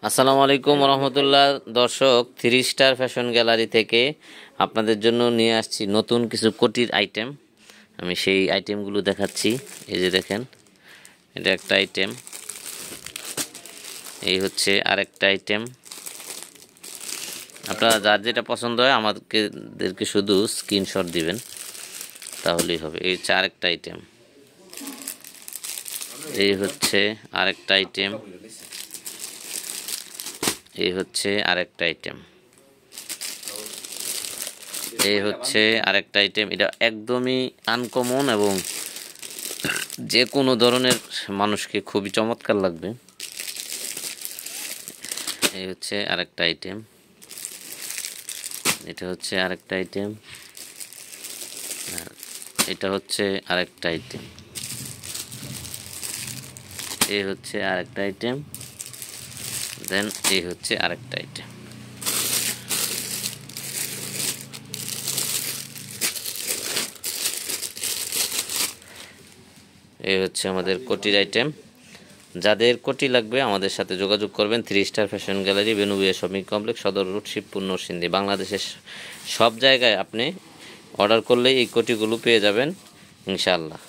আসসালামু আলাইকুম রহমতুল্লাহ। দর্শক, থ্রি স্টার ফ্যাশন গ্যালারি থেকে আপনাদের জন্য নিয়ে আসছি নতুন কিছু কোটির আইটেম। আমি সেই আইটেমগুলো দেখাচ্ছি। এই যে দেখেন, এটা একটা আইটেম, এই হচ্ছে আরেকটা আইটেম। আপনারা যার যেটা পছন্দ হয় আমাদেরকে শুধু স্ক্রিনশট দিবেন, তাহলেই হবে। এই হচ্ছে আরেকটা আইটেম, এই হচ্ছে আরেকটা আইটেম, এই হচ্ছে আরেকটা আইটেম, এই হচ্ছে আরেকটা আইটেম। এটা একদমই আনকমন এবং যে কোনো ধরনের মানুষকে খুবই চমৎকার লাগবে। এই হচ্ছে আরেকটা আইটেম, এটা হচ্ছে আরেকটা আইটেম, এটা হচ্ছে আরেকটা আইটেম, এই হচ্ছে আরেকটা আইটেম, দেন এই হচ্ছে আরেকটা আইটেম। এই হচ্ছে আমাদের কোটির আইটেম। যাদের কোটি লাগবে আমাদের সাথে যোগাযোগ করবেন। Three star fashion gallery, Benubia shopping complex, সদর রোড, শিবপুর, নরসিংদী। বাংলাদেশের সব জায়গায় আপনি অর্ডার করলেই এই কোটিগুলো পেয়ে যাবেন ইনশাআল্লাহ।